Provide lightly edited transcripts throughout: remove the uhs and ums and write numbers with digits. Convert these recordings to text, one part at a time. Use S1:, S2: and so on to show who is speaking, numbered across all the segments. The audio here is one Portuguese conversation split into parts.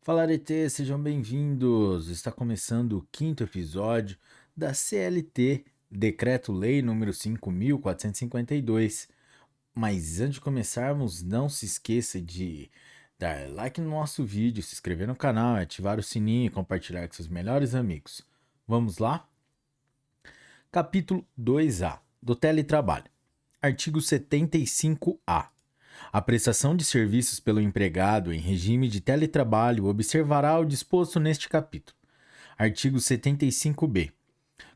S1: Fala, Arete, sejam bem-vindos! Está começando o quinto episódio da CLT, Decreto-Lei número 5.452. Mas antes de começarmos, não se esqueça de dar like no nosso vídeo, se inscrever no canal, ativar o sininho e compartilhar com seus melhores amigos. Vamos lá? Capítulo 2A do Teletrabalho. Artigo 75-A. A prestação de serviços pelo empregado em regime de teletrabalho observará o disposto neste capítulo. Artigo 75-B.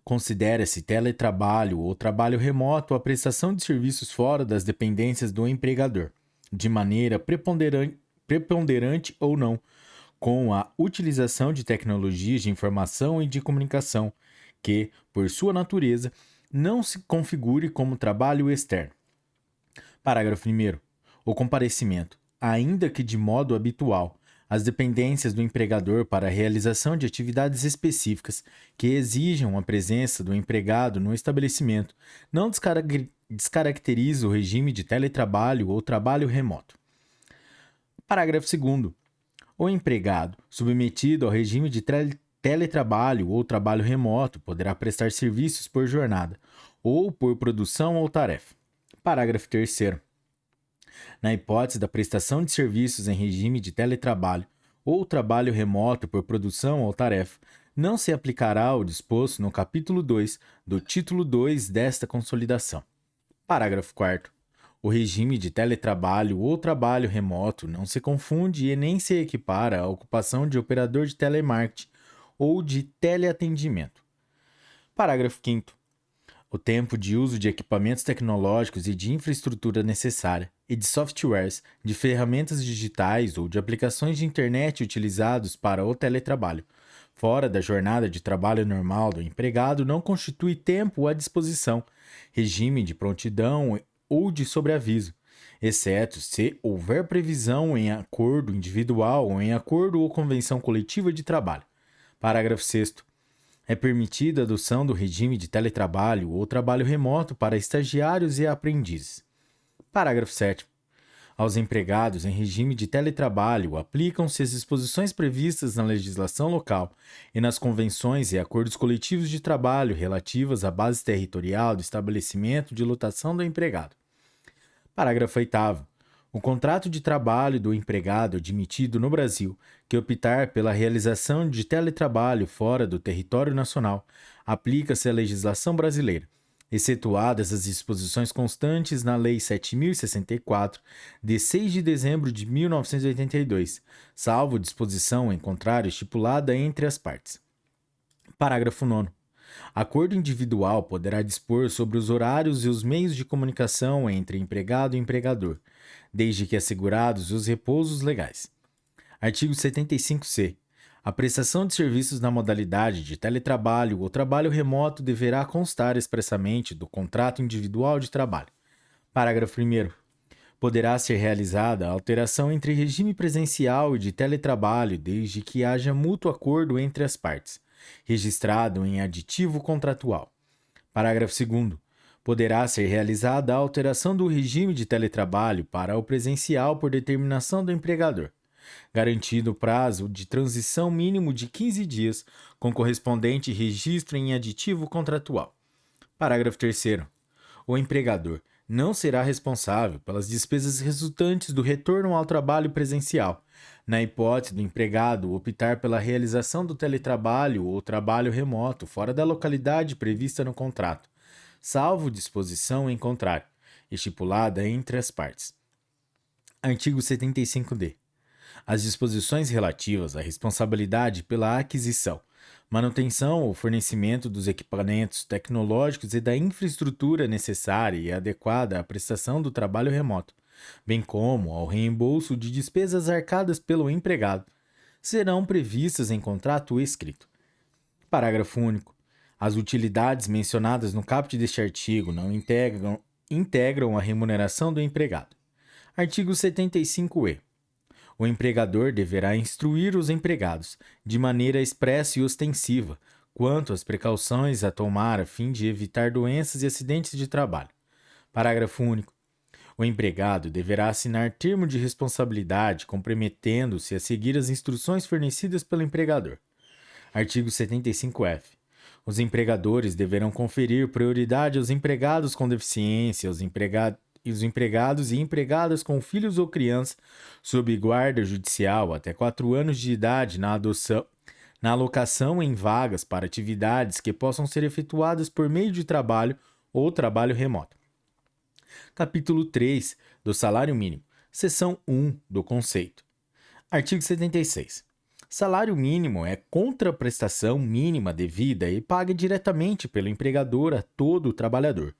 S1: Considera-se teletrabalho ou trabalho remoto a prestação de serviços fora das dependências do empregador, de maneira preponderante ou não, com a utilização de tecnologias de informação e de comunicação, que, por sua natureza, não se configure como trabalho externo. Parágrafo 1º. O comparecimento, ainda que de modo habitual, às dependências do empregador para a realização de atividades específicas que exijam a presença do empregado no estabelecimento, não descaracteriza o regime de teletrabalho ou trabalho remoto. Parágrafo 2º. O empregado, submetido ao regime de teletrabalho ou trabalho remoto, poderá prestar serviços por jornada ou por produção ou tarefa. Parágrafo 3º. Na hipótese da prestação de serviços em regime de teletrabalho ou trabalho remoto por produção ou tarefa, não se aplicará o disposto no capítulo 2 do título 2 desta consolidação. Parágrafo 4º. O regime de teletrabalho ou trabalho remoto não se confunde e nem se equipara à ocupação de operador de telemarketing ou de teleatendimento. Parágrafo 5º. O tempo de uso de equipamentos tecnológicos e de infraestrutura necessária e de softwares, de ferramentas digitais ou de aplicações de internet utilizados para o teletrabalho, fora da jornada de trabalho normal do empregado, não constitui tempo à disposição, regime de prontidão ou de sobreaviso, exceto se houver previsão em acordo individual ou em acordo ou convenção coletiva de trabalho. Parágrafo 6º. É permitida a adoção do regime de teletrabalho ou trabalho remoto para estagiários e aprendizes. Parágrafo 7º. Aos empregados em regime de teletrabalho aplicam-se as disposições previstas na legislação local e nas convenções e acordos coletivos de trabalho relativas à base territorial do estabelecimento de lotação do empregado. Parágrafo 8º. O contrato de trabalho do empregado admitido no Brasil que optar pela realização de teletrabalho fora do território nacional aplica-se à legislação brasileira, excetuadas as disposições constantes na Lei 7.064, de 6 de dezembro de 1982, salvo disposição em contrário estipulada entre as partes. Parágrafo 9º. Acordo individual poderá dispor sobre os horários e os meios de comunicação entre empregado e empregador, desde que assegurados os repousos legais. Artigo 75-C. A prestação de serviços na modalidade de teletrabalho ou trabalho remoto deverá constar expressamente do contrato individual de trabalho. Parágrafo 1º. Poderá ser realizada a alteração entre regime presencial e de teletrabalho desde que haja mútuo acordo entre as partes, registrado em aditivo contratual. Parágrafo 2º. Poderá ser realizada a alteração do regime de teletrabalho para o presencial por determinação do empregador, garantido o prazo de transição mínimo de 15 dias, com correspondente registro em aditivo contratual. Parágrafo 3º. O empregador não será responsável pelas despesas resultantes do retorno ao trabalho presencial, na hipótese do empregado optar pela realização do teletrabalho ou trabalho remoto fora da localidade prevista no contrato, salvo disposição em contrário, estipulada entre as partes. Artigo 75-D. As disposições relativas à responsabilidade pela aquisição, manutenção ou fornecimento dos equipamentos tecnológicos e da infraestrutura necessária e adequada à prestação do trabalho remoto, bem como ao reembolso de despesas arcadas pelo empregado, serão previstas em contrato escrito. Parágrafo único. As utilidades mencionadas no caput deste artigo não integram a remuneração do empregado. Artigo 75-E. O empregador deverá instruir os empregados, de maneira expressa e ostensiva, quanto às precauções a tomar a fim de evitar doenças e acidentes de trabalho. Parágrafo único. O empregado deverá assinar termo de responsabilidade comprometendo-se a seguir as instruções fornecidas pelo empregador. Artigo 75-F. Os empregadores deverão conferir prioridade aos empregados com deficiência, os empregados e empregadas com filhos ou crianças sob guarda judicial até 4 anos de idade na alocação em vagas para atividades que possam ser efetuadas por meio de trabalho ou trabalho remoto. Capítulo 3 do Salário Mínimo. Seção 1 do Conceito. Artigo 76. Salário mínimo é contraprestação mínima devida e paga diretamente pelo empregador a todo o trabalhador,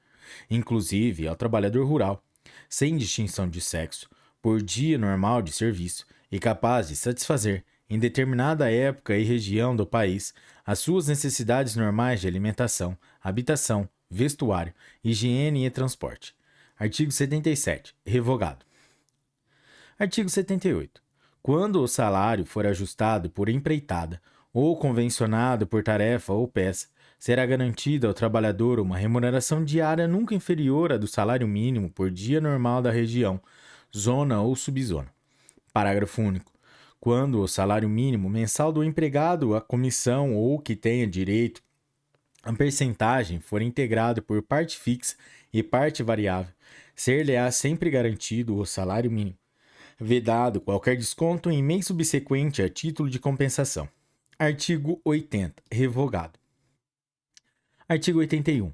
S1: inclusive ao trabalhador rural, sem distinção de sexo, por dia normal de serviço e capaz de satisfazer, em determinada época e região do país, as suas necessidades normais de alimentação, habitação, vestuário, higiene e transporte. Artigo 77. Revogado. Artigo 78. Quando o salário for ajustado por empreitada ou convencionado por tarefa ou peça, será garantida ao trabalhador uma remuneração diária nunca inferior à do salário mínimo por dia normal da região, zona ou subzona. Parágrafo único. Quando o salário mínimo mensal do empregado, a comissão ou que tenha direito a percentagem for integrado por parte fixa e parte variável, ser-lhe-á sempre garantido o salário mínimo, vedado qualquer desconto em mês subsequente a título de compensação. Artigo 80. Revogado. Artigo 81.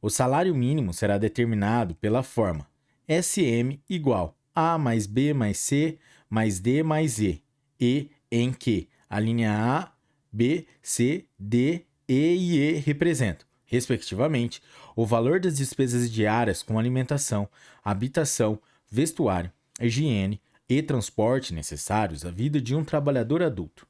S1: O salário mínimo será determinado pela forma SM igual A mais B mais C mais D mais e em que a linha A, B, C, D, E representam, respectivamente, o valor das despesas diárias com alimentação, habitação, vestuário, higiene e transporte necessários à vida de um trabalhador adulto.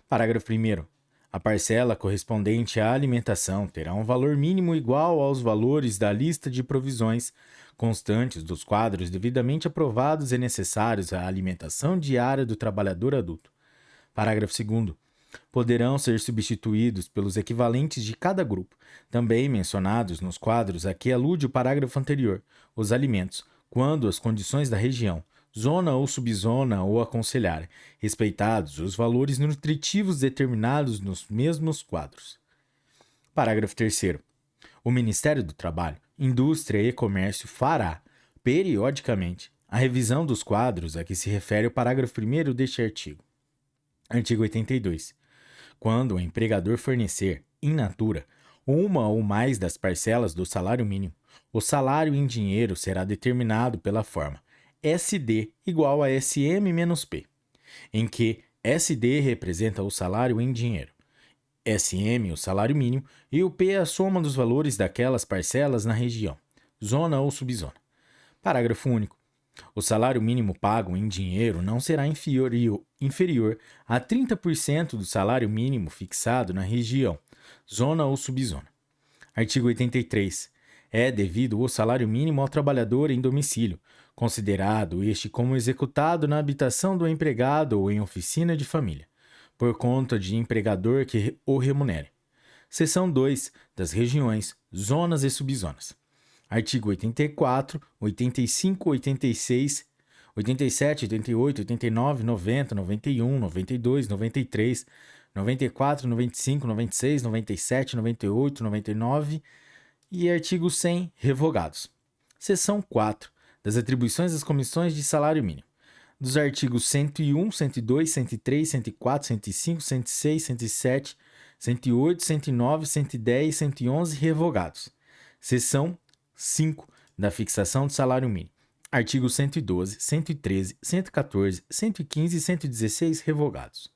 S1: Parágrafo 1º. A parcela correspondente à alimentação terá um valor mínimo igual aos valores da lista de provisões constantes dos quadros devidamente aprovados e necessários à alimentação diária do trabalhador adulto. Parágrafo 2º. Poderão ser substituídos pelos equivalentes de cada grupo, também mencionados nos quadros a que alude o parágrafo anterior, os alimentos, quando as condições da região, zona ou subzona ou aconselharem, respeitados os valores nutritivos determinados nos mesmos quadros. Parágrafo 3º. O Ministério do Trabalho, Indústria e Comércio fará, periodicamente, a revisão dos quadros a que se refere o parágrafo 1º deste artigo. Artigo 82. Quando o empregador fornecer, in natura, uma ou mais das parcelas do salário mínimo, o salário em dinheiro será determinado pela forma SD igual a SM menos P, em que SD representa o salário em dinheiro, SM o salário mínimo e o P a soma dos valores daquelas parcelas na região, zona ou subzona. Parágrafo único. O salário mínimo pago em dinheiro não será inferior a 30% do salário mínimo fixado na região, zona ou subzona. Artigo 83. É devido o salário mínimo ao trabalhador em domicílio, considerado este como executado na habitação do empregado ou em oficina de família, por conta de empregador que o remunere. Seção 2 das regiões, zonas e subzonas. Artigo 84, 85, 86, 87, 88, 89, 90, 91, 92, 93, 94, 95, 96, 97, 98, 99 e artigo 100, revogados. Seção 4 das atribuições das comissões de salário mínimo. Dos artigos 101, 102, 103, 104, 105, 106, 107, 108, 109, 110 e 111 revogados. Seção 5 da fixação do salário mínimo. Artigos 112, 113, 114, 115 e 116 revogados.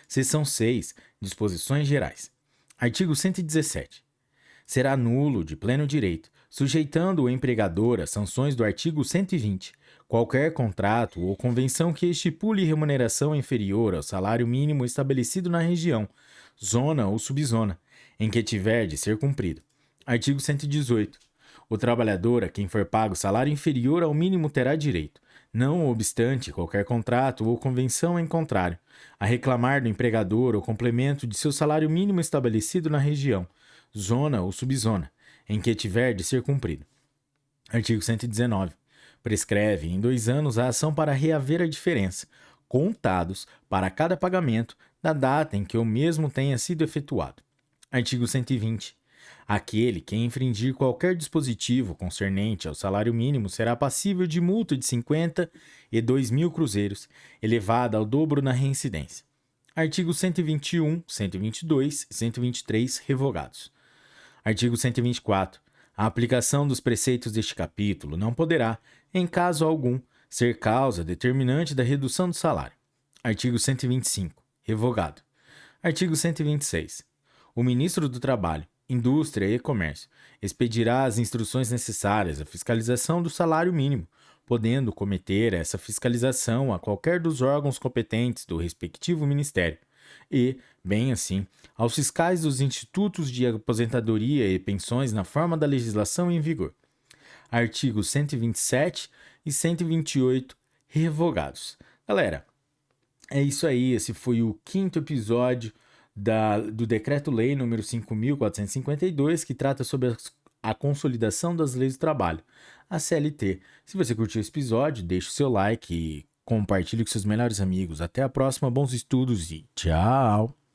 S1: Seção 6. Disposições gerais. Artigo 117. Será nulo de pleno direito, sujeitando o empregador às sanções do artigo 120, qualquer contrato ou convenção que estipule remuneração inferior ao salário mínimo estabelecido na região, zona ou subzona, em que tiver de ser cumprido. Artigo 118. O trabalhador a quem for pago salário inferior ao mínimo terá direito, não obstante qualquer contrato ou convenção em contrário, a reclamar do empregador o complemento de seu salário mínimo estabelecido na região, zona ou subzona, em que tiver de ser cumprido. Artigo 119. Prescreve em 2 anos a ação para reaver a diferença, contados para cada pagamento da data em que o mesmo tenha sido efetuado. Artigo 120. Aquele que infringir qualquer dispositivo concernente ao salário mínimo será passível de multa de 50 e 2 mil cruzeiros, elevada ao dobro na reincidência. Artigos 121, 122 e 123 revogados. Artigo 124. A aplicação dos preceitos deste capítulo não poderá, em caso algum, ser causa determinante da redução do salário. Artigo 125. Revogado. Artigo 126. O ministro do Trabalho, Indústria e Comércio expedirá as instruções necessárias à fiscalização do salário mínimo, podendo cometer essa fiscalização a qualquer dos órgãos competentes do respectivo ministério e, bem assim, aos fiscais dos institutos de aposentadoria e pensões na forma da legislação em vigor. Artigos 127 e 128 revogados. Galera, é isso aí, esse foi o 5º episódio do Decreto-Lei número 5.452, que trata sobre a consolidação das leis do trabalho, a CLT. Se você curtiu esse episódio, deixe o seu like e compartilhe com seus melhores amigos. Até a próxima, bons estudos e tchau!